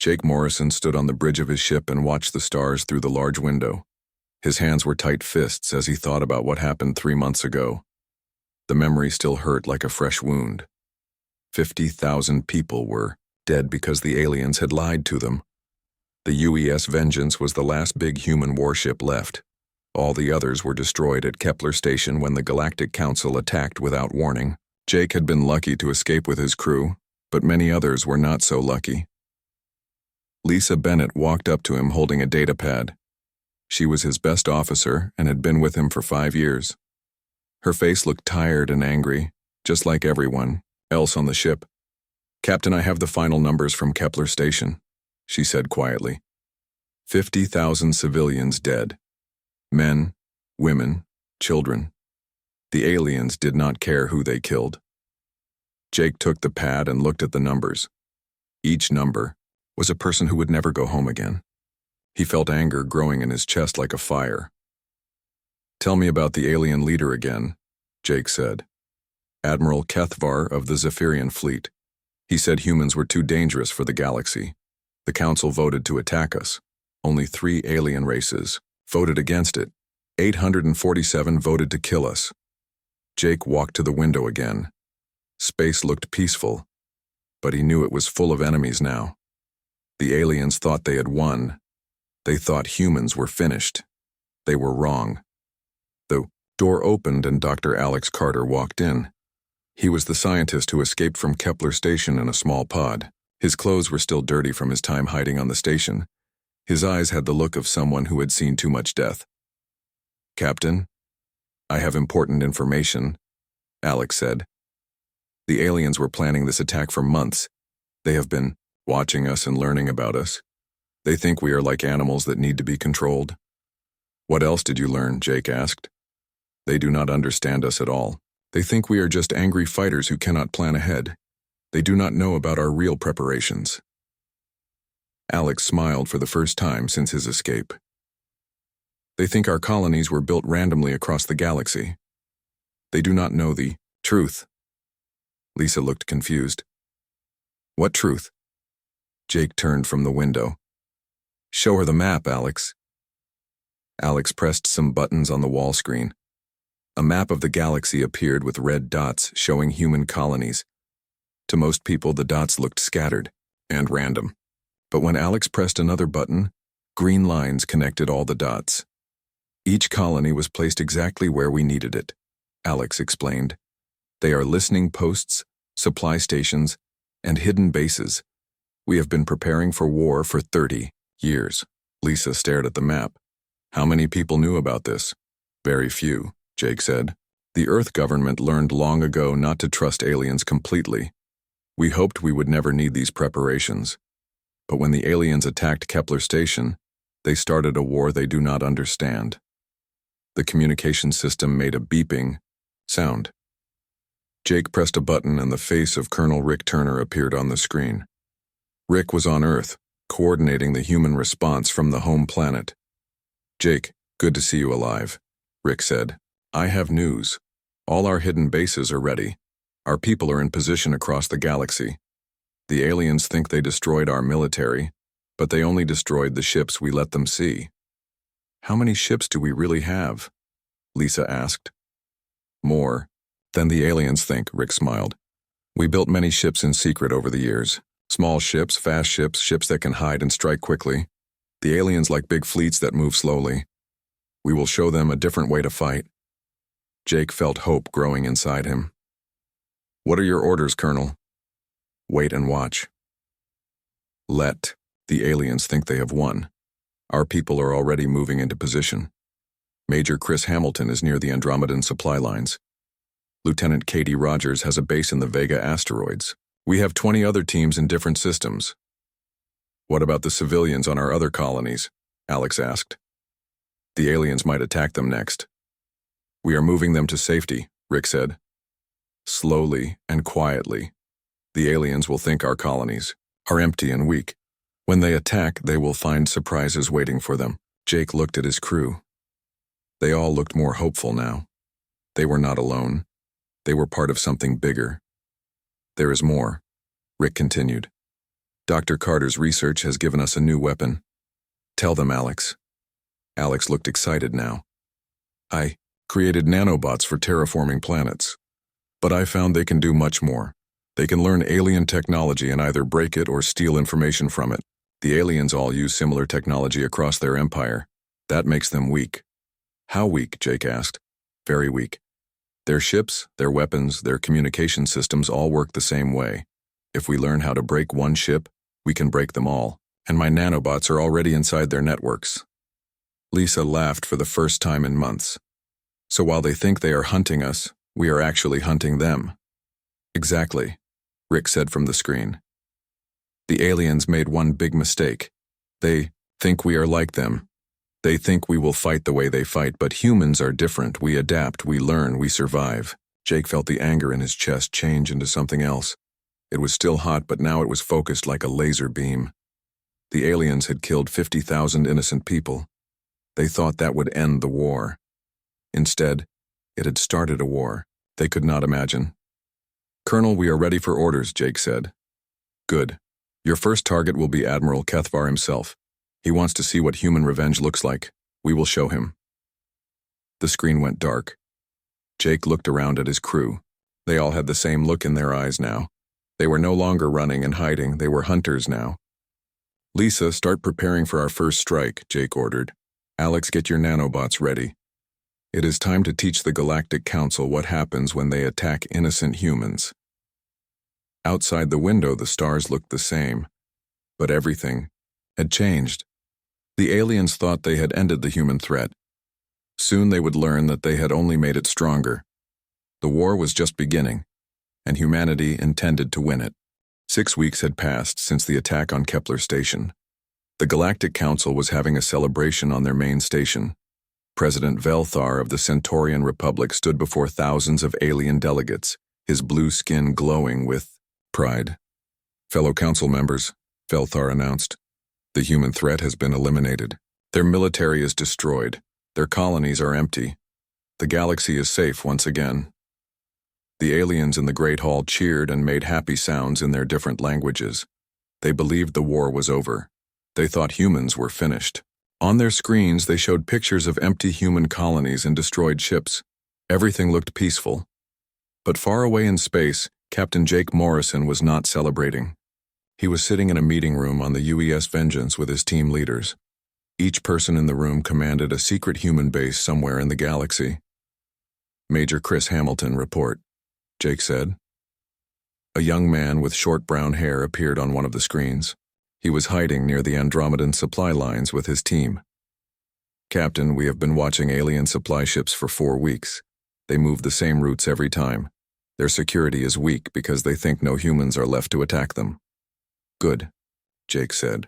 Jake Morrison stood on the bridge of his ship and watched the stars through the large window. His hands were tight fists as he thought about what happened 3 months ago. The memory still hurt like a fresh wound. 50,000 people were dead because the aliens had lied to them. The UES Vengeance was the last big human warship left. All the others were destroyed at Kepler Station when the Galactic Council attacked without warning. Jake had been lucky to escape with his crew, but many others were not so lucky. Lisa Bennett walked up to him holding a datapad. She was his best officer and had been with him for 5 years. Her face looked tired and angry, just like everyone else on the ship. "Captain, I have the final numbers from Kepler Station," she said quietly. 50,000 civilians dead. Men, women, children. The aliens did not care who they killed. Jake took the pad and looked at the numbers. Each number was a person who would never go home again. He felt anger growing in his chest like a fire. "Tell me about the alien leader again," Jake said. "Admiral Kethvar of the Zephyrian fleet. He said humans were too dangerous for the galaxy. The council voted to attack us. Only 3 alien races voted against it. 847 voted to kill us." Jake walked to the window again. Space looked peaceful, but he knew it was full of enemies now. The aliens thought they had won. They thought humans were finished. They were wrong. The door opened and Dr. Alex Carter walked in. He was the scientist who escaped from Kepler Station in a small pod. His clothes were still dirty from his time hiding on the station. His eyes had the look of someone who had seen too much death. "Captain, I have important information," Alex said. "The aliens were planning this attack for months. They have been watching us and learning about us. They think we are like animals that need to be controlled." "What else did you learn?" Jake asked. "They do not understand us at all. They think we are just angry fighters who cannot plan ahead. They do not know about our real preparations." Alex smiled for the first time since his escape. "They think our colonies were built randomly across the galaxy. They do not know the truth." Lisa looked confused. "What truth?" Jake turned from the window. "Show her the map, Alex." Alex pressed some buttons on the wall screen. A map of the galaxy appeared with red dots showing human colonies. To most people, the dots looked scattered and random. But when Alex pressed another button, green lines connected all the dots. Each colony was placed exactly where we needed it, Alex explained. They are listening posts, supply stations, and hidden bases. We have been preparing for war for 30 years. Lisa stared at the map. "How many people knew about this?" "Very few," Jake said. "The Earth government learned long ago not to trust aliens completely. We hoped we would never need these preparations. But when the aliens attacked Kepler Station, they started a war they do not understand." The communication system made a beeping sound. Jake pressed a button and the face of Colonel Rick Turner appeared on the screen. Rick was on Earth, coordinating the human response from the home planet. "Jake, good to see you alive," Rick said. "I have news. All our hidden bases are ready. Our people are in position across the galaxy. The aliens think they destroyed our military, but they only destroyed the ships we let them see." "How many ships do we really have?" Lisa asked. "More than the aliens think," Rick smiled. "We built many ships in secret over the years. Small ships, fast ships, ships that can hide and strike quickly. The aliens like big fleets that move slowly. We will show them a different way to fight." Jake felt hope growing inside him. "What are your orders, Colonel?" "Wait and watch. Let the aliens think they have won. Our people are already moving into position. Major Chris Hamilton is near the Andromedan supply lines. Lieutenant Katie Rogers has a base in the Vega asteroids. We have 20 other teams in different systems." "What about the civilians on our other colonies?" Alex asked. "The aliens might attack them next." "We are moving them to safety," Rick said. "Slowly and quietly. The aliens will think our colonies are empty and weak. When they attack, they will find surprises waiting for them." Jake looked at his crew. They all looked more hopeful now. They were not alone. They were part of something bigger. "There is more," Rick continued. Dr. Carter's research has given us a new weapon. Tell them, Alex. Alex looked excited now. I created nanobots for terraforming planets. But I found they can do much more. They can learn alien technology and either break it or steal information from it. The aliens all use similar technology across their empire. That makes them weak. How weak? Jake asked. Very weak. Their ships, their weapons, their communication systems all work the same way. If we learn how to break one ship, we can break them all. And my nanobots are already inside their networks. Lisa laughed for the first time in months. So while they think they are hunting us, we are actually hunting them. Exactly, Rick said from the screen. The aliens made one big mistake. They think we are like them. They think we will fight the way they fight, but humans are different. We adapt, we learn, we survive. Jake felt the anger in his chest change into something else. It was still hot, but now it was focused like a laser beam. The aliens had killed 50,000 innocent people. They thought that would end the war. Instead, it had started a war they could not imagine. Colonel, we are ready for orders, Jake said. Good. Your first target will be Admiral Kethvar himself. He wants to see what human revenge looks like. We will show him. The screen went dark. Jake looked around at his crew. They all had the same look in their eyes now. They were no longer running and hiding, they were hunters now. Lisa, start preparing for our first strike, Jake ordered. Alex, get your nanobots ready. It is time to teach the Galactic Council what happens when they attack innocent humans. Outside the window, the stars looked the same, but everything had changed. The aliens thought they had ended the human threat. Soon they would learn that they had only made it stronger. The war was just beginning, and humanity intended to win it. 6 weeks had passed since the attack on Kepler Station. The Galactic Council was having a celebration on their main station. President Velthar of the Centaurian Republic stood before thousands of alien delegates, his blue skin glowing with pride. Fellow council members, Velthar announced, the human threat has been eliminated. Their military is destroyed. Their colonies are empty. The galaxy is safe once again. The aliens in the Great Hall cheered and made happy sounds in their different languages. They believed the war was over. They thought humans were finished. On their screens, they showed pictures of empty human colonies and destroyed ships. Everything looked peaceful. But far away in space, Captain Jake Morrison was not celebrating. He was sitting in a meeting room on the UES Vengeance with his team leaders. Each person in the room commanded a secret human base somewhere in the galaxy. Major Chris Hamilton, report, Jake said. A young man with short brown hair appeared on one of the screens. He was hiding near the Andromedan supply lines with his team. Captain, we have been watching alien supply ships for 4 weeks. They move the same routes every time. Their security is weak because they think no humans are left to attack them. Good, Jake said.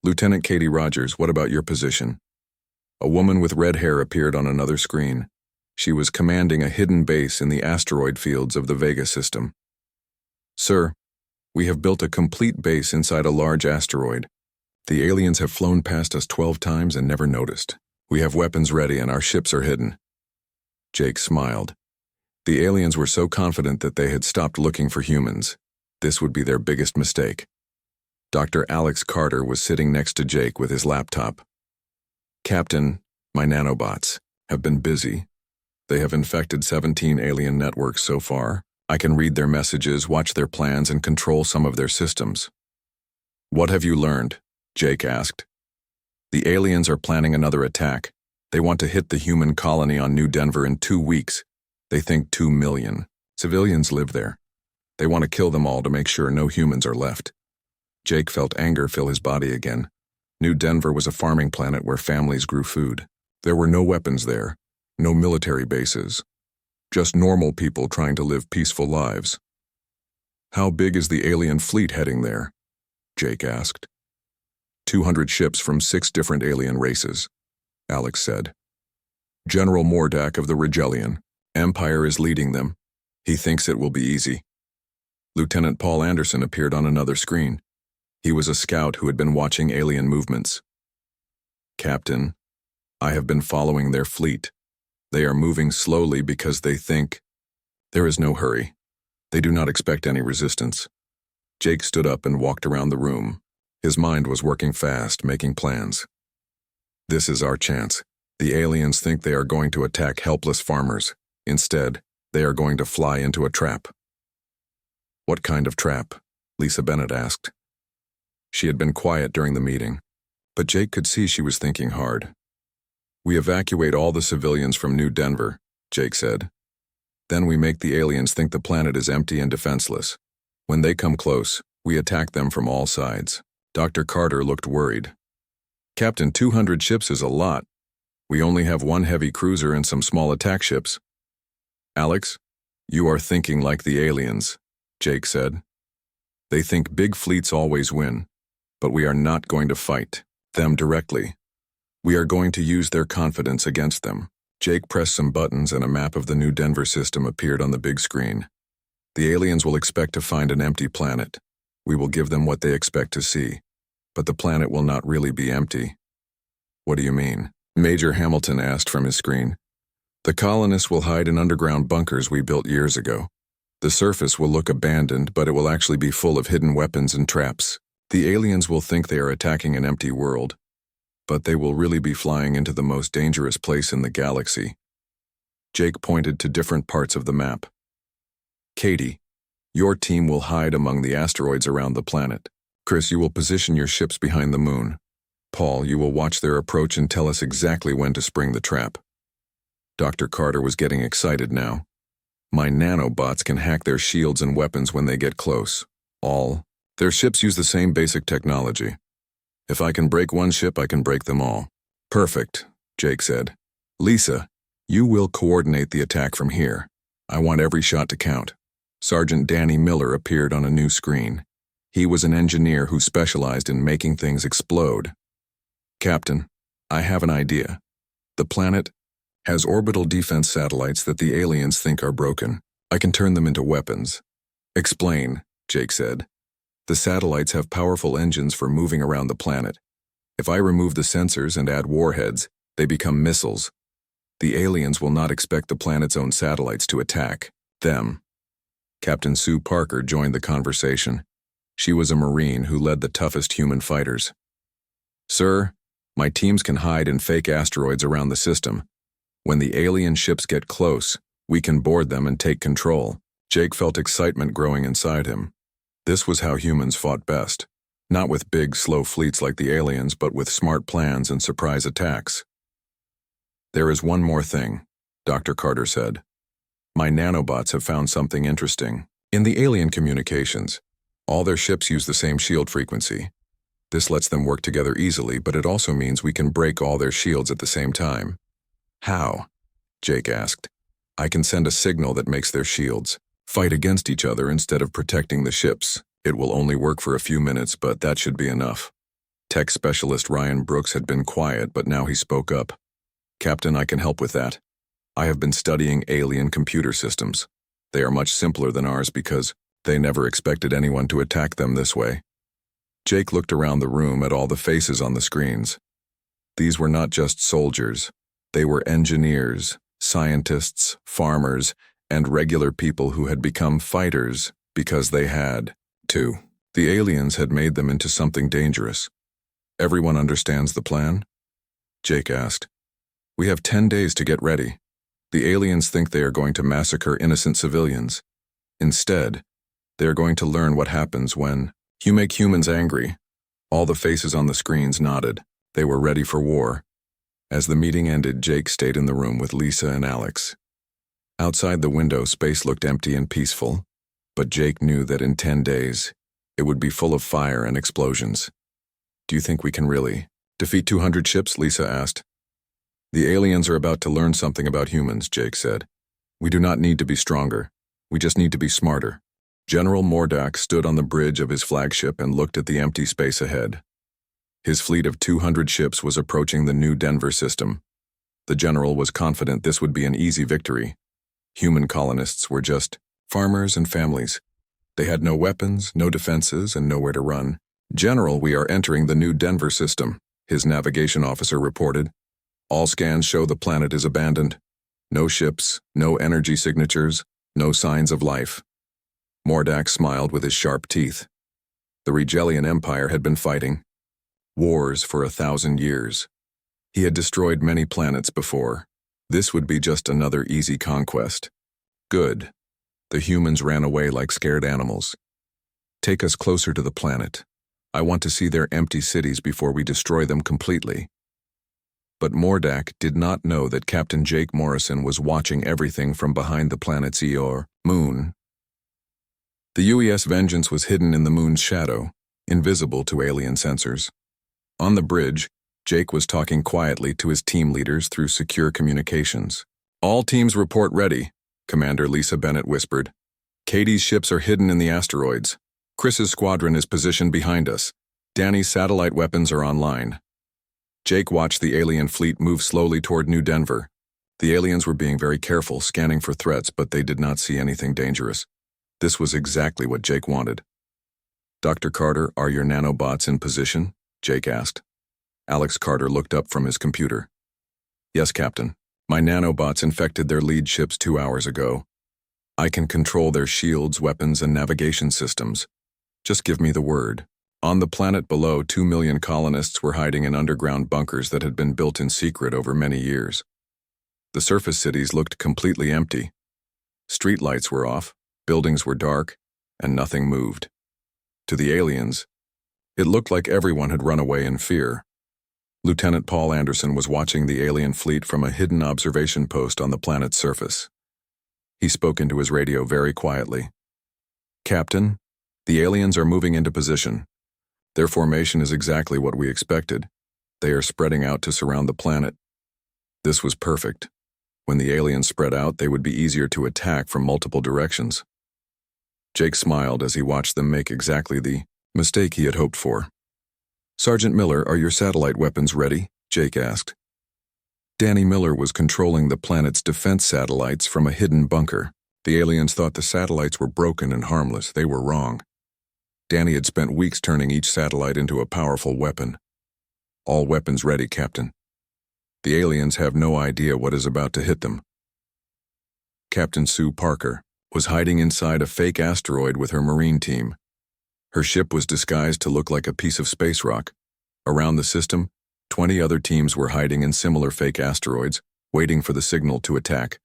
Lieutenant Katie Rogers, what about your position? A woman with red hair appeared on another screen. She was commanding a hidden base in the asteroid fields of the Vega system. Sir, we have built a complete base inside a large asteroid. The aliens have flown past us 12 times and never noticed. We have weapons ready and our ships are hidden. Jake smiled. The aliens were so confident that they had stopped looking for humans. This would be their biggest mistake. Dr. Alex Carter was sitting next to Jake with his laptop. Captain, my nanobots have been busy. They have infected 17 alien networks so far. I can read their messages, watch their plans, and control some of their systems. What have you learned? Jake asked. The aliens are planning another attack. They want to hit the human colony on New Denver in 2 weeks. They think 2 million. Civilians live there. They want to kill them all to make sure no humans are left. Jake felt anger fill his body again. New Denver was a farming planet where families grew food. There were no weapons there, no military bases. Just normal people trying to live peaceful lives. How big is the alien fleet heading there? Jake asked. 200 ships from 6 different alien races, Alex said. General Mordak of the Regellian. Empire is leading them. He thinks it will be easy. Lieutenant Paul Anderson appeared on another screen. He was a scout who had been watching alien movements. Captain, I have been following their fleet. They are moving slowly because they think there is no hurry. They do not expect any resistance. Jake stood up and walked around the room. His mind was working fast, making plans. This is our chance. The aliens think they are going to attack helpless farmers. Instead, they are going to fly into a trap. What kind of trap? Lisa Bennett asked. She had been quiet during the meeting, but Jake could see she was thinking hard. We evacuate all the civilians from New Denver, Jake said. Then we make the aliens think the planet is empty and defenseless. When they come close, we attack them from all sides. Dr. Carter looked worried. Captain, 200 ships is a lot. We only have one heavy cruiser and some small attack ships. Alex, you are thinking like the aliens, Jake said. They think big fleets always win, but we are not going to fight them directly. We are going to use their confidence against them. Jake pressed some buttons and a map of the New Denver system appeared on the big screen. The aliens will expect to find an empty planet. We will give them what they expect to see, but the planet will not really be empty. What do you mean? Major Hamilton asked from his screen. The colonists will hide in underground bunkers we built years ago. The surface will look abandoned, but it will actually be full of hidden weapons and traps. The aliens will think they are attacking an empty world, but they will really be flying into the most dangerous place in the galaxy. Jake pointed to different parts of the map. Katie, your team will hide among the asteroids around the planet. Chris, you will position your ships behind the moon. Paul, you will watch their approach and tell us exactly when to spring the trap. Dr. Carter was getting excited now. My nanobots can hack their shields and weapons when they get close. Their ships use the same basic technology. If I can break one ship, I can break them all. Perfect, Jake said. Lisa, you will coordinate the attack from here. I want every shot to count. Sergeant Danny Miller appeared on a new screen. He was an engineer who specialized in making things explode. Captain, I have an idea. The planet has orbital defense satellites that the aliens think are broken. I can turn them into weapons. Explain, Jake said. The satellites have powerful engines for moving around the planet. If I remove the sensors and add warheads, they become missiles. The aliens will not expect the planet's own satellites to attack them. Captain Sue Parker joined the conversation. She was a Marine who led the toughest human fighters. Sir, my teams can hide in fake asteroids around the system. When the alien ships get close, we can board them and take control. Jake felt excitement growing inside him. This was how humans fought best. Not with big, slow fleets like the aliens, but with smart plans and surprise attacks. There is one more thing, Dr. Carter said. My nanobots have found something interesting. In the alien communications, all their ships use the same shield frequency. This lets them work together easily, but it also means we can break all their shields at the same time. How? Jake asked. I can send a signal that makes their shields fight against each other instead of protecting the ships. It will only work for a few minutes, but that should be enough. Tech specialist Ryan Brooks had been quiet, but now he spoke up. Captain, I can help with that. I have been studying alien computer systems. They are much simpler than ours because they never expected anyone to attack them this way. Jake looked around the room at all the faces on the screens. These were not just soldiers. They were engineers, scientists, farmers, and regular people who had become fighters because they had to. The aliens had made them into something dangerous. Everyone understands the plan? Jake asked. We have 10 days to get ready. The aliens think they are going to massacre innocent civilians. Instead, they are going to learn what happens when you make humans angry. All the faces on the screens nodded. They were ready for war. As the meeting ended, Jake stayed in the room with Lisa and Alex. Outside the window, space looked empty and peaceful, but Jake knew that in 10 days, it would be full of fire and explosions. Do you think we can really defeat 200 ships? Lisa asked. The aliens are about to learn something about humans, Jake said. We do not need to be stronger. We just need to be smarter. General Mordak stood on the bridge of his flagship and looked at the empty space ahead. His fleet of 200 ships was approaching the New Denver system. The general was confident this would be an easy victory. Human colonists were just farmers and families. They had no weapons, no defenses, and nowhere to run. General, we are entering the New Denver system, his navigation officer reported. All scans show the planet is abandoned. No ships, no energy signatures, no signs of life. Mordak smiled with his sharp teeth. The Regelian Empire had been fighting wars for 1,000 years. He had destroyed many planets before. This would be just another easy conquest. Good. The humans ran away like scared animals. Take us closer to the planet. I want to see their empty cities before we destroy them completely. But Mordak did not know that Captain Jake Morrison was watching everything from behind the planet's Eeyore, moon. The UES Vengeance was hidden in the moon's shadow, invisible to alien sensors. On the bridge, Jake was talking quietly to his team leaders through secure communications. All teams report ready, Commander Lisa Bennett whispered. Katie's ships are hidden in the asteroids. Chris's squadron is positioned behind us. Danny's satellite weapons are online. Jake watched the alien fleet move slowly toward New Denver. The aliens were being very careful, scanning for threats, but they did not see anything dangerous. This was exactly what Jake wanted. Dr. Carter, are your nanobots in position? Jake asked. Alex Carter looked up from his computer. Yes, Captain. My nanobots infected their lead ships 2 hours ago. I can control their shields, weapons, and navigation systems. Just give me the word. On the planet below, 2 million colonists were hiding in underground bunkers that had been built in secret over many years. The surface cities looked completely empty. Street lights were off, buildings were dark, and nothing moved. To the aliens, it looked like everyone had run away in fear. Lieutenant Paul Anderson was watching the alien fleet from a hidden observation post on the planet's surface. He spoke into his radio very quietly. Captain, the aliens are moving into position. Their formation is exactly what we expected. They are spreading out to surround the planet. This was perfect. When the aliens spread out, they would be easier to attack from multiple directions. Jake smiled as he watched them make exactly the mistake he had hoped for. Sergeant Miller, are your satellite weapons ready? Jake asked. Danny Miller was controlling the planet's defense satellites from a hidden bunker. The aliens thought the satellites were broken and harmless. They were wrong. Danny had spent weeks turning each satellite into a powerful weapon. All weapons ready, Captain. The aliens have no idea what is about to hit them. Captain Sue Parker was hiding inside a fake asteroid with her Marine team. Her ship was disguised to look like a piece of space rock. Around the system, 20 other teams were hiding in similar fake asteroids, waiting for the signal to attack.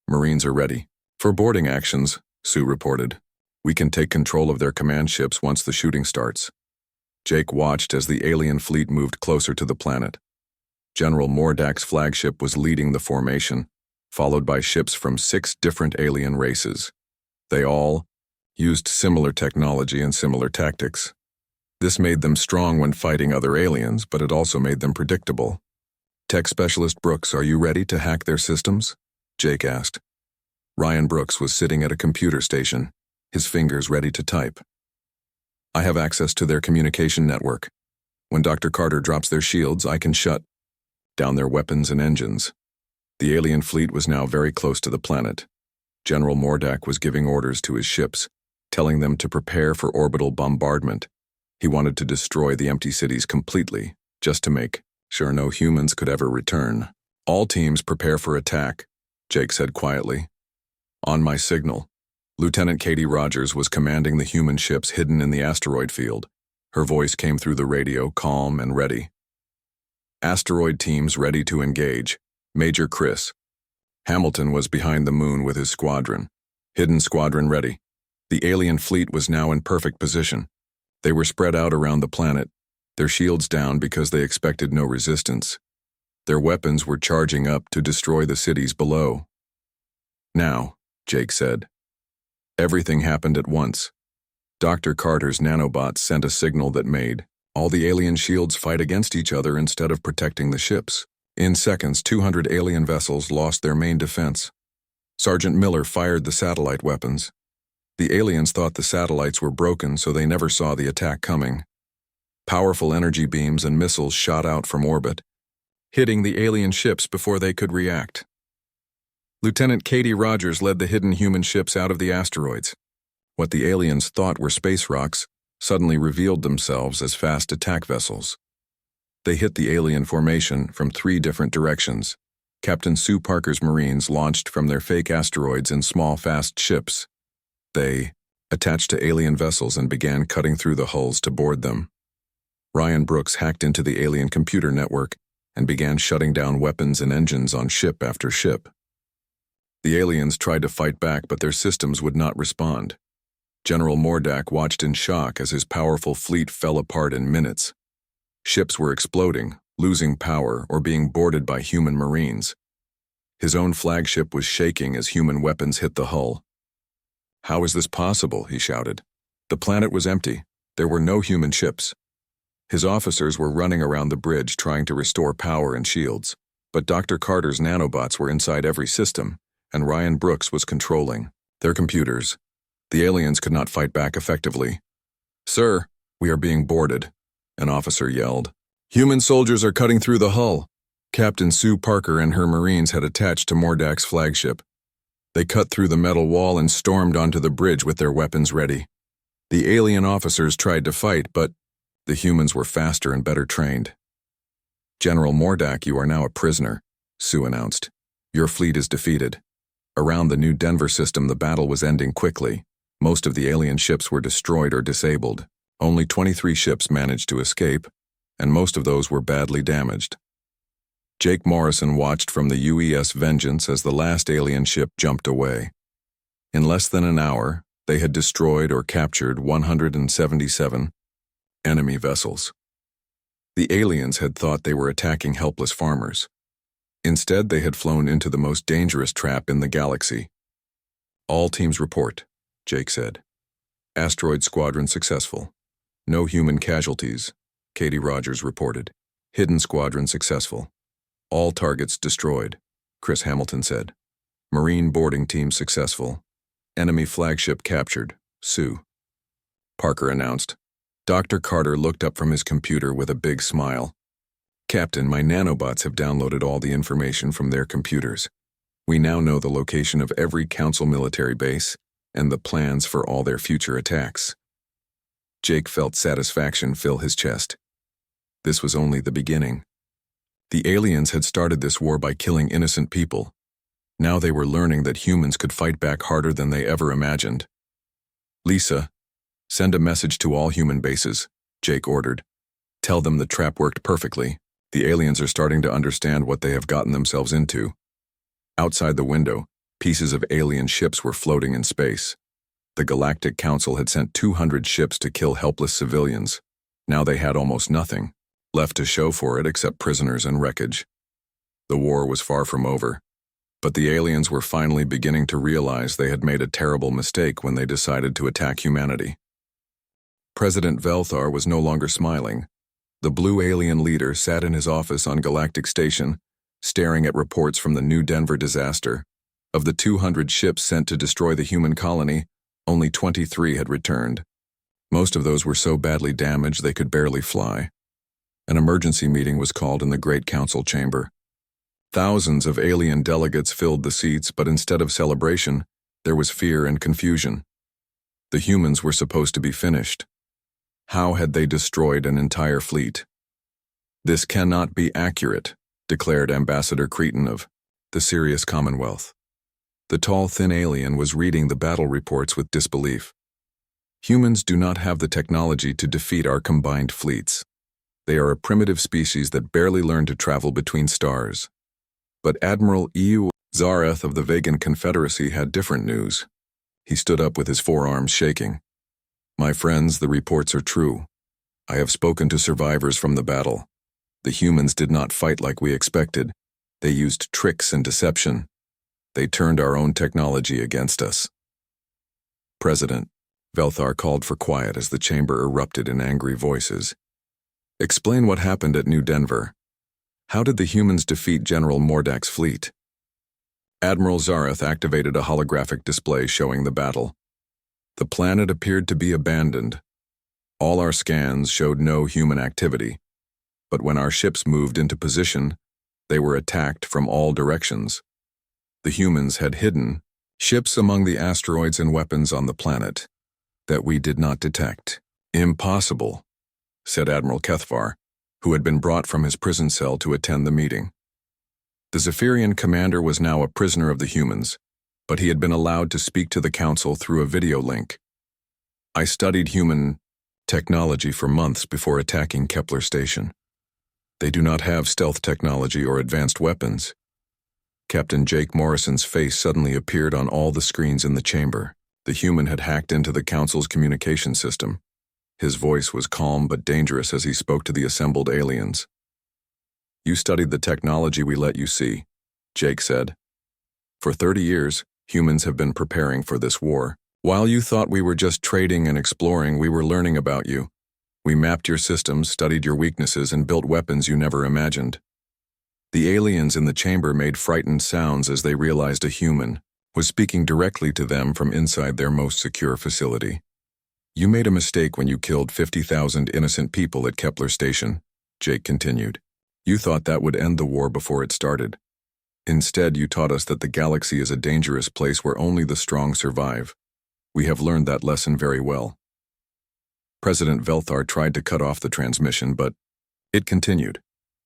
Marines are ready. For boarding actions, Sue reported. We can take control of their command ships once the shooting starts. Jake watched as the alien fleet moved closer to the planet. General Mordak's flagship was leading the formation, followed by ships from 6 different alien races. They all used similar technology and similar tactics. This made them strong when fighting other aliens, but it also made them predictable. Tech Specialist Brooks, are you ready to hack their systems? Jake asked. Ryan Brooks was sitting at a computer station, his fingers ready to type. I have access to their communication network. When Dr. Carter drops their shields, I can shut down their weapons and engines. The alien fleet was now very close to the planet. General Mordak was giving orders to his ships, telling them to prepare for orbital bombardment. He wanted to destroy the empty cities completely, just to make sure no humans could ever return. All teams prepare for attack, Jake said quietly. On my signal, Lieutenant Katie Rogers was commanding the human ships hidden in the asteroid field. Her voice came through the radio, calm and ready. Asteroid teams ready to engage. Major Chris. Hamilton was behind the moon with his squadron. Hidden squadron ready. The alien fleet was now in perfect position. They were spread out around the planet, their shields down because they expected no resistance. Their weapons were charging up to destroy the cities below. Now, Jake said. Everything happened at once. Dr. Carter's nanobots sent a signal that made all the alien shields fight against each other instead of protecting the ships. In seconds, 200 alien vessels lost their main defense. Sergeant Miller fired the satellite weapons. The aliens thought the satellites were broken, so they never saw the attack coming. Powerful energy beams and missiles shot out from orbit, hitting the alien ships before they could react. Lieutenant Katie Rogers led the hidden human ships out of the asteroids. What the aliens thought were space rocks suddenly revealed themselves as fast attack vessels. They hit the alien formation from 3 different directions. Captain Sue Parker's Marines launched from their fake asteroids in small, fast ships. They attached to alien vessels and began cutting through the hulls to board them. Ryan Brooks hacked into the alien computer network and began shutting down weapons and engines on ship after ship. The aliens tried to fight back, but their systems would not respond. General Mordak watched in shock as his powerful fleet fell apart in minutes. Ships were exploding, losing power, or being boarded by human marines. His own flagship was shaking as human weapons hit the hull. "How is this possible?" he shouted. The planet was empty. There were no human ships. His officers were running around the bridge trying to restore power and shields, but Dr. Carter's nanobots were inside every system, and Ryan Brooks was controlling their computers. The aliens could not fight back effectively. "Sir, we are being boarded," an officer yelled. "Human soldiers are cutting through the hull." Captain Sue Parker and her Marines had attached to Mordak's flagship. They cut through the metal wall and stormed onto the bridge with their weapons ready. The alien officers tried to fight, but the humans were faster and better trained. "General Mordak, you are now a prisoner," Sue announced. "Your fleet is defeated." Around the New Denver system, the battle was ending quickly. Most of the alien ships were destroyed or disabled. Only 23 ships managed to escape, and most of those were badly damaged. Jake Morrison watched from the UES Vengeance as the last alien ship jumped away. In less than an hour, they had destroyed or captured 177 enemy vessels. The aliens had thought they were attacking helpless farmers. Instead, they had flown into the most dangerous trap in the galaxy. "All teams report," Jake said. "Asteroid squadron successful. No human casualties," Katie Rogers reported. "Hidden squadron successful. All targets destroyed," Chris Hamilton said. "Marine boarding team successful. Enemy flagship captured, Sue," Parker announced. Dr. Carter looked up from his computer with a big smile. "Captain, my nanobots have downloaded all the information from their computers. We now know the location of every Council military base and the plans for all their future attacks." Jake felt satisfaction fill his chest. This was only the beginning. The aliens had started this war by killing innocent people. Now they were learning that humans could fight back harder than they ever imagined. "Lisa, send a message to all human bases," Jake ordered. "Tell them the trap worked perfectly. The aliens are starting to understand what they have gotten themselves into." Outside the window, pieces of alien ships were floating in space. The Galactic Council had sent 200 ships to kill helpless civilians. Now they had almost nothing left to show for it except prisoners and wreckage. The war was far from over, but the aliens were finally beginning to realize they had made a terrible mistake when they decided to attack humanity. President Velthar was no longer smiling. The blue alien leader sat in his office on Galactic Station, staring at reports from the New Denver disaster. Of the 200 ships sent to destroy the human colony, only 23 had returned. Most of those were so badly damaged they could barely fly. An emergency meeting was called in the Great Council chamber. Thousands of alien delegates filled the seats, but instead of celebration, there was fear and confusion. The humans were supposed to be finished. How had they destroyed an entire fleet? "This cannot be accurate," declared Ambassador Cretan of the Sirius Commonwealth. The tall, thin alien was reading the battle reports with disbelief. "Humans do not have the technology to defeat our combined fleets. They are a primitive species that barely learned to travel between stars." But Admiral E.U. Zareth of the Vegan Confederacy had different news. He stood up with his forearms shaking. "My friends, the reports are true. I have spoken to survivors from the battle. The humans did not fight like we expected. They used tricks and deception. They turned our own technology against us." "President," Velthar called for quiet as the chamber erupted in angry voices. "Explain what happened at New Denver. How did the humans defeat General Mordak's fleet?" Admiral Zareth activated a holographic display showing the battle. The planet appeared to be abandoned. All our scans showed no human activity, but when our ships moved into position, they were attacked from all directions. The humans had hidden ships among the asteroids and weapons on the planet that we did not detect. "Impossible," said Admiral Kethvar, who had been brought from his prison cell to attend the meeting. The Zephyrian commander was now a prisoner of the humans, but he had been allowed to speak to the council through a video link. I studied human technology for months before attacking Kepler Station. They do not have stealth technology or advanced weapons. Captain Jake Morrison's face suddenly appeared on all the screens in the chamber. The human had hacked into the Council's communication system. His voice was calm but dangerous as he spoke to the assembled aliens. "You studied the technology we let you see," Jake said. "For 30 years, humans have been preparing for this war. While you thought we were just trading and exploring, we were learning about you. We mapped your systems, studied your weaknesses, and built weapons you never imagined." The aliens in the chamber made frightened sounds as they realized a human was speaking directly to them from inside their most secure facility. "You made a mistake when you killed 50,000 innocent people at Kepler Station," Jake continued. "You thought that would end the war before it started. Instead, you taught us that the galaxy is a dangerous place where only the strong survive. We have learned that lesson very well." President Velthar tried to cut off the transmission, but it continued.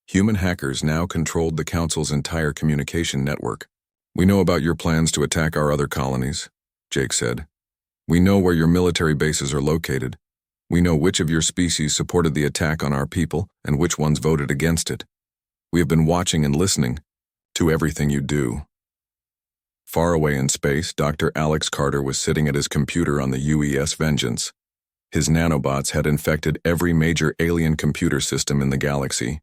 Human hackers now controlled the Council's entire communication network. "We know about your plans to attack our other colonies," Jake said. "We know where your military bases are located. We know which of your species supported the attack on our people and which ones voted against it. We have been watching and listening to everything you do." Far away in space, Dr. Alex Carter was sitting at his computer on the UES Vengeance. His nanobots had infected every major alien computer system in the galaxy.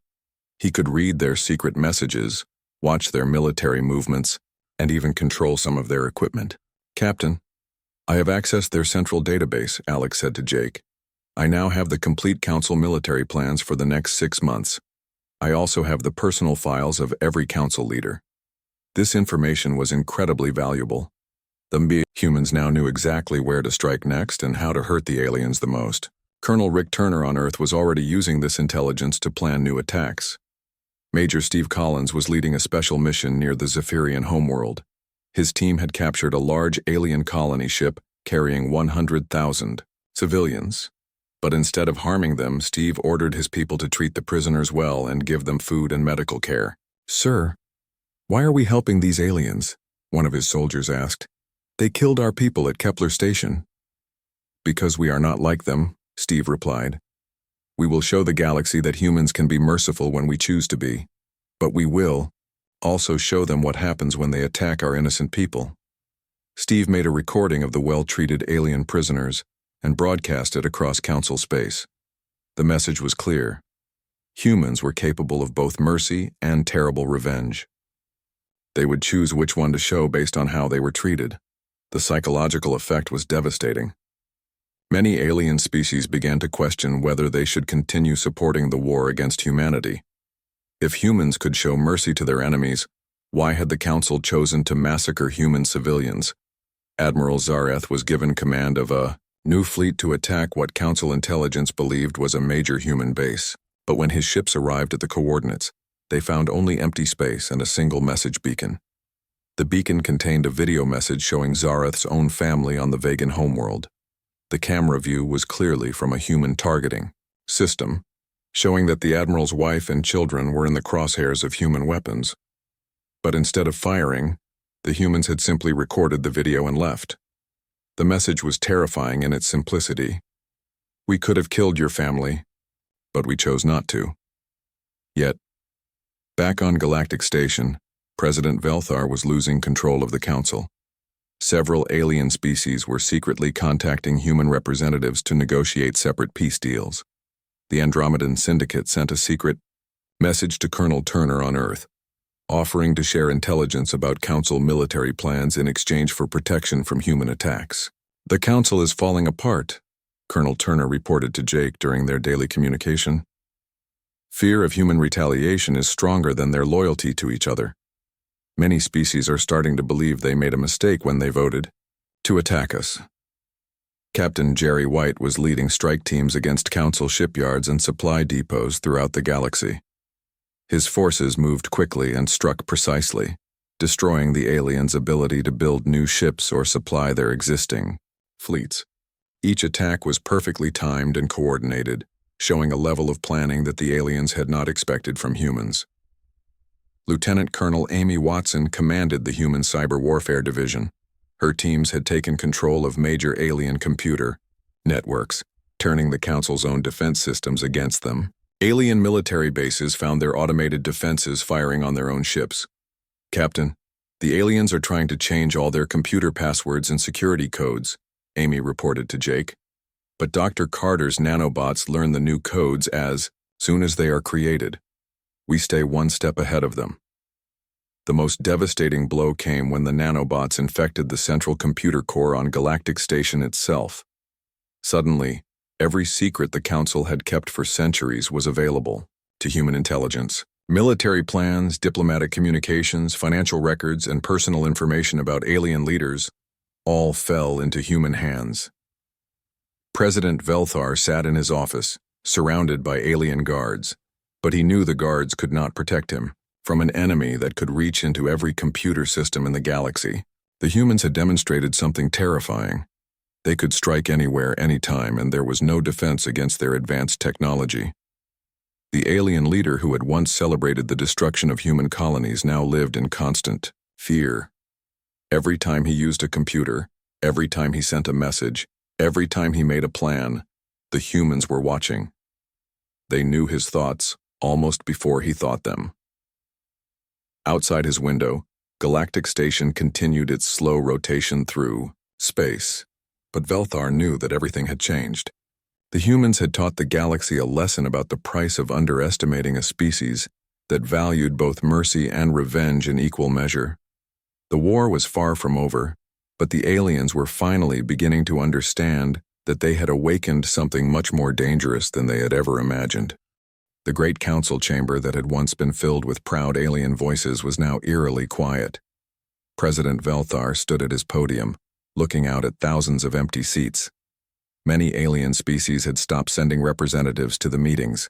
He could read their secret messages, watch their military movements, and even control some of their equipment. "Captain, I have accessed their central database," Alex said to Jake. "I now have the complete Council military plans for the next 6 months. I also have the personal files of every Council leader." This information was incredibly valuable. The humans now knew exactly where to strike next and how to hurt the aliens the most. Colonel Rick Turner on Earth was already using this intelligence to plan new attacks. Major Steve Collins was leading a special mission near the Zephyrian homeworld. His team had captured a large alien colony ship carrying 100,000 civilians. But instead of harming them, Steve ordered his people to treat the prisoners well and give them food and medical care. "Sir, why are we helping these aliens?" one of his soldiers asked. "They killed our people at Kepler Station." "Because we are not like them," Steve replied. "We will show the galaxy that humans can be merciful when we choose to be. But we will also show them what happens when they attack our innocent people." Steve made a recording of the well-treated alien prisoners and broadcast it across Council space. The message was clear. Humans were capable of both mercy and terrible revenge. They would choose which one to show based on how they were treated. The psychological effect was devastating. Many alien species began to question whether they should continue supporting the war against humanity. If humans could show mercy to their enemies, why had the Council chosen to massacre human civilians? Admiral Zareth was given command of a new fleet to attack what Council intelligence believed was a major human base. But when his ships arrived at the coordinates, they found only empty space and a single message beacon. The beacon contained a video message showing Zareth's own family on the Vegan homeworld. The camera view was clearly from a human targeting system, showing that the Admiral's wife and children were in the crosshairs of human weapons. But instead of firing, the humans had simply recorded the video and left. The message was terrifying in its simplicity. "We could have killed your family, but we chose not to." Yet, back on Galactic Station, President Velthar was losing control of the Council. Several alien species were secretly contacting human representatives to negotiate separate peace deals. The Andromedan Syndicate sent a secret message to Colonel Turner on Earth, offering to share intelligence about Council military plans in exchange for protection from human attacks. "The Council is falling apart," Colonel Turner reported to Jake during their daily communication. "Fear of human retaliation is stronger than their loyalty to each other. Many species are starting to believe they made a mistake when they voted to attack us." Captain Jerry White was leading strike teams against Council shipyards and supply depots throughout the galaxy. His forces moved quickly and struck precisely, destroying the aliens' ability to build new ships or supply their existing fleets. Each attack was perfectly timed and coordinated, showing a level of planning that the aliens had not expected from humans. Lieutenant Colonel Amy Watson commanded the Human Cyber Warfare Division. Her teams had taken control of major alien computer networks, turning the Council's own defense systems against them. Alien military bases found their automated defenses firing on their own ships. Captain, the aliens are trying to change all their computer passwords and security codes, Amy reported to Jake. But Dr. Carter's nanobots learn the new codes as soon as they are created. We stay one step ahead of them. The most devastating blow came when the nanobots infected the central computer core on Galactic Station itself. Suddenly, every secret the Council had kept for centuries was available to human intelligence. Military plans, diplomatic communications, financial records, and personal information about alien leaders all fell into human hands. President Velthar sat in his office, surrounded by alien guards, but he knew the guards could not protect him from an enemy that could reach into every computer system in the galaxy. The humans had demonstrated something terrifying. They could strike anywhere, anytime, and there was no defense against their advanced technology. The alien leader who had once celebrated the destruction of human colonies now lived in constant fear. Every time he used a computer, every time he sent a message, every time he made a plan, the humans were watching. They knew his thoughts almost before he thought them. Outside his window, Galactic Station continued its slow rotation through space. But Velthar knew that everything had changed. The humans had taught the galaxy a lesson about the price of underestimating a species that valued both mercy and revenge in equal measure. The war was far from over, but the aliens were finally beginning to understand that they had awakened something much more dangerous than they had ever imagined. The great council chamber that had once been filled with proud alien voices was now eerily quiet. President Velthar stood at his podium, looking out at thousands of empty seats. Many alien species had stopped sending representatives to the meetings.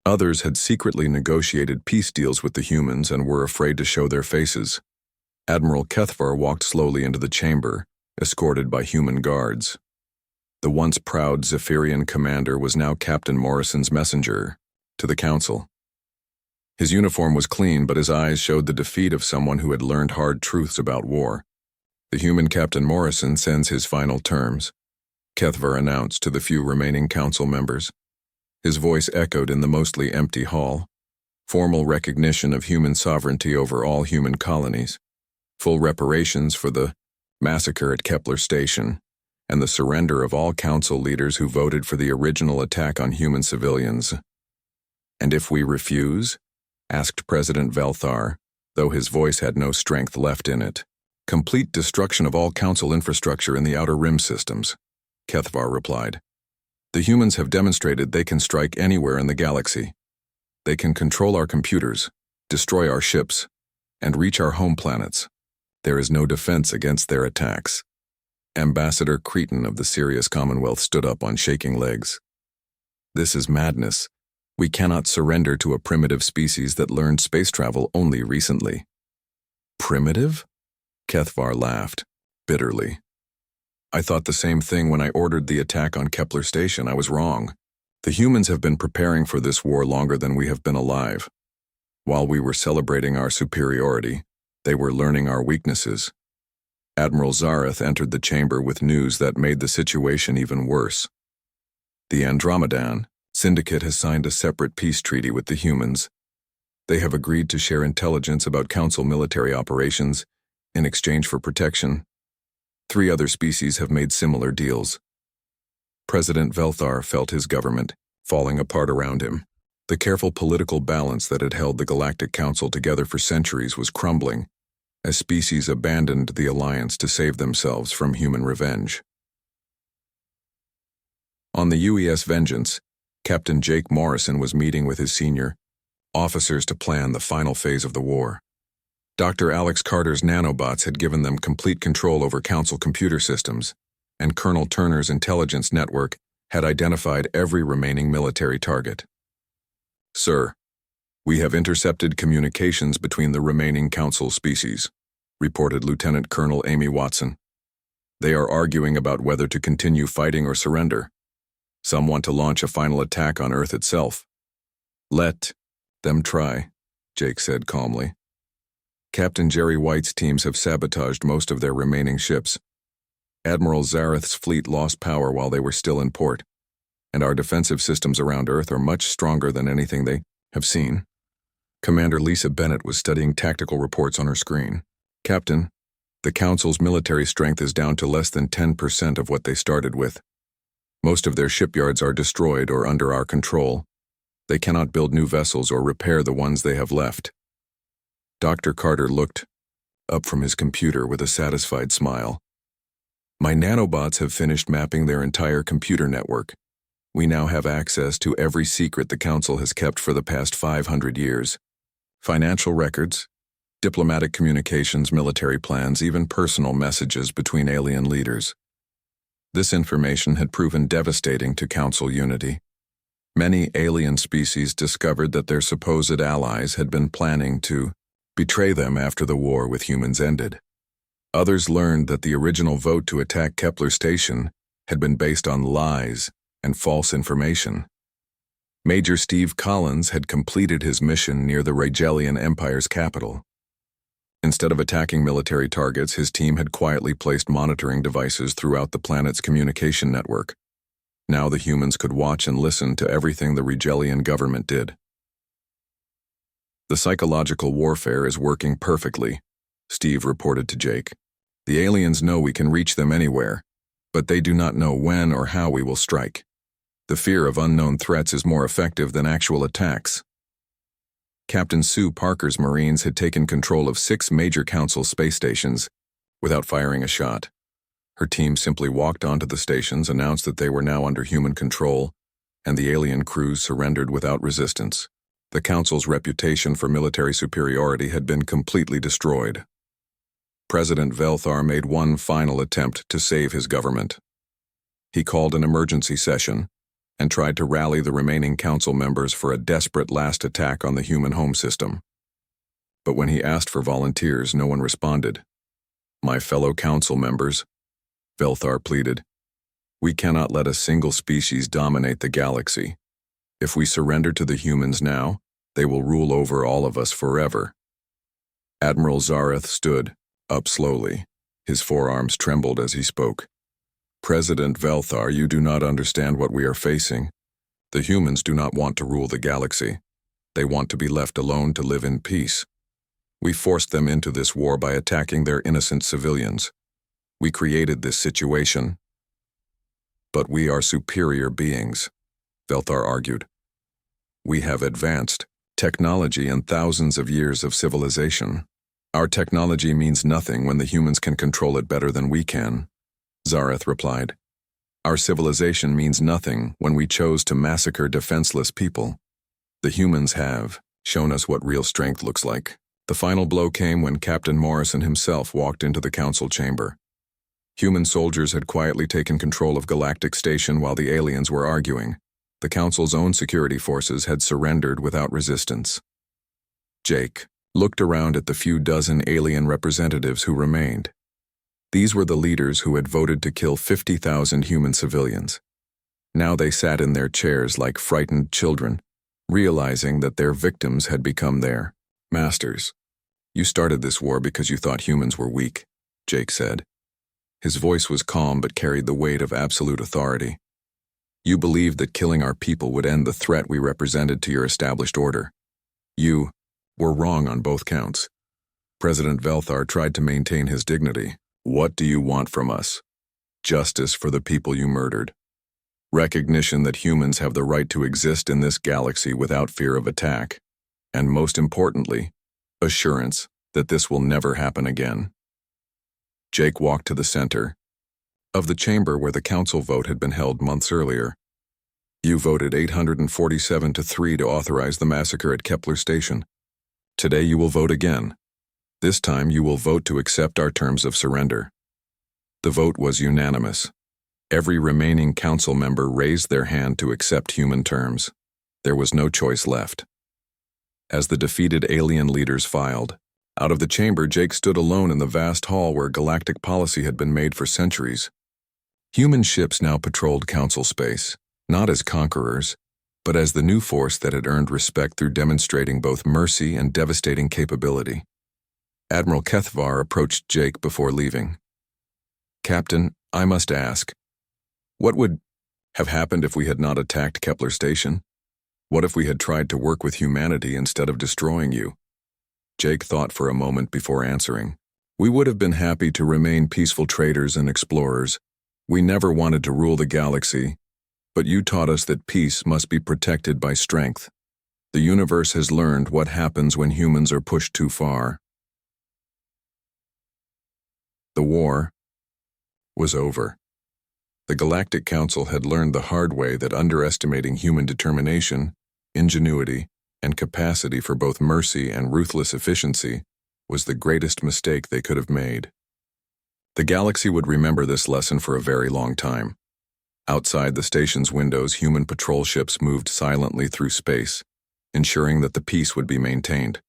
Others had secretly negotiated peace deals with the humans and were afraid to show their faces. Admiral Kethvar walked slowly into the chamber, escorted by human guards. The once proud Zephyrian commander was now Captain Morrison's messenger to the council. His uniform was clean, but his eyes showed the defeat of someone who had learned hard truths about war. The human Captain Morrison sends his final terms, Kethvar announced to the few remaining council members. His voice echoed in the mostly empty hall. Formal recognition of human sovereignty over all human colonies, full reparations for the massacre at Kepler Station, and the surrender of all council leaders who voted for the original attack on human civilians. "And if we refuse?" asked President Velthar, though his voice had no strength left in it. "Complete destruction of all council infrastructure in the Outer Rim systems," Kethvar replied. "The humans have demonstrated they can strike anywhere in the galaxy. They can control our computers, destroy our ships, and reach our home planets. There is no defense against their attacks." Ambassador Cretan of the Sirius Commonwealth stood up on shaking legs. "This is madness. We cannot surrender to a primitive species that learned space travel only recently." "Primitive?" Kethvar laughed, bitterly. "I thought the same thing when I ordered the attack on Kepler Station. I was wrong. The humans have been preparing for this war longer than we have been alive. While we were celebrating our superiority, they were learning our weaknesses." Admiral Zareth entered the chamber with news that made the situation even worse. The Andromedan Syndicate has signed a separate peace treaty with the humans. They have agreed to share intelligence about Council military operations in exchange for protection. 3 other species have made similar deals. President Velthar felt his government falling apart around him. The careful political balance that had held the Galactic Council together for centuries was crumbling, as species abandoned the alliance to save themselves from human revenge. On the UES Vengeance, Captain Jake Morrison was meeting with his senior officers to plan the final phase of the war. Dr. Alex Carter's nanobots had given them complete control over Council computer systems, and Colonel Turner's intelligence network had identified every remaining military target. "Sir, we have intercepted communications between the remaining Council species," reported Lieutenant Colonel Amy Watson. "They are arguing about whether to continue fighting or surrender. Some want to launch a final attack on Earth itself." "Let them try," Jake said calmly. "Captain Jerry White's teams have sabotaged most of their remaining ships. Admiral Zareth's fleet lost power while they were still in port, and our defensive systems around Earth are much stronger than anything they have seen. Commander Lisa Bennett was studying tactical reports on her screen. Captain, the Council's military strength is down to less than 10% of what they started with. Most of their shipyards are destroyed or under our control. They cannot build new vessels or repair the ones they have left. Dr. Carter looked up from his computer with a satisfied smile. My nanobots have finished mapping their entire computer network. We now have access to every secret the Council has kept for the past 500 years. Financial records, diplomatic communications, military plans, even personal messages between alien leaders. This information had proven devastating to Council unity. Many alien species discovered that their supposed allies had been planning to betray them after the war with humans ended. Others learned that the original vote to attack Kepler Station had been based on lies and false information. Major Steve Collins had completed his mission near the Rigelian Empire's capital. Instead of attacking military targets, his team had quietly placed monitoring devices throughout the planet's communication network. Now the humans could watch and listen to everything the Rigelian government did. The psychological warfare is working perfectly, Steve reported to Jake. The aliens know we can reach them anywhere, but they do not know when or how we will strike. The fear of unknown threats is more effective than actual attacks. Captain Sue Parker's Marines had taken control of 6 major Council space stations without firing a shot. Her team simply walked onto the stations, announced that they were now under human control, and the alien crews surrendered without resistance. The Council's reputation for military superiority had been completely destroyed. President Velthar made one final attempt to save his government. He called an emergency session and tried to rally the remaining Council members for a desperate last attack on the human home system. But when he asked for volunteers, no one responded. My fellow Council members, Velthar pleaded, we cannot let a single species dominate the galaxy. If we surrender to the humans now, they will rule over all of us forever. Admiral Zareth stood up slowly. His forearms trembled as he spoke. President Velthar, you do not understand what we are facing. The humans do not want to rule the galaxy. They want to be left alone to live in peace. We forced them into this war by attacking their innocent civilians. We created this situation. But we are superior beings, Velthar argued. We have advanced technology and thousands of years of civilization. Our technology means nothing when the humans can control it better than we can, Zareth replied. Our civilization means nothing when we chose to massacre defenseless people. The humans have shown us what real strength looks like. The final blow came when Captain Morrison himself walked into the Council chamber. Human soldiers had quietly taken control of Galactic Station while the aliens were arguing. The Council's own security forces had surrendered without resistance. Jake looked around at the few dozen alien representatives who remained. These were the leaders who had voted to kill 50,000 human civilians. Now they sat in their chairs like frightened children, realizing that their victims had become their masters. You started this war because you thought humans were weak, Jake said. His voice was calm but carried the weight of absolute authority. You believed that killing our people would end the threat we represented to your established order. You were wrong on both counts. President Velthar tried to maintain his dignity. What do you want from us? Justice for the people you murdered. Recognition that humans have the right to exist in this galaxy without fear of attack. And most importantly, assurance that this will never happen again. Jake walked to the center of the chamber where the Council vote had been held months earlier. You voted 847-3 to authorize the massacre at Kepler Station. Today you will vote again. This time you will vote to accept our terms of surrender. The vote was unanimous. Every remaining Council member raised their hand to accept human terms. There was no choice left. As the defeated alien leaders filed out of the chamber, Jake stood alone in the vast hall where galactic policy had been made for centuries. Human ships now patrolled Council space, not as conquerors, but as the new force that had earned respect through demonstrating both mercy and devastating capability. Admiral Kethvar approached Jake before leaving. Captain, I must ask, what would have happened if we had not attacked Kepler Station? What if we had tried to work with humanity instead of destroying you? Jake thought for a moment before answering. We would have been happy to remain peaceful traders and explorers. We never wanted to rule the galaxy, but you taught us that peace must be protected by strength. The universe has learned what happens when humans are pushed too far. The war was over. The Galactic Council had learned the hard way that underestimating human determination, ingenuity, and capacity for both mercy and ruthless efficiency was the greatest mistake they could have made. The galaxy would remember this lesson for a very long time. Outside the station's windows, human patrol ships moved silently through space, ensuring that the peace would be maintained.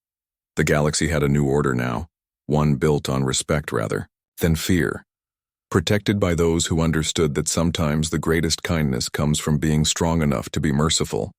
The galaxy had a new order now, one built on respect rather than fear, protected by those who understood that sometimes the greatest kindness comes from being strong enough to be merciful.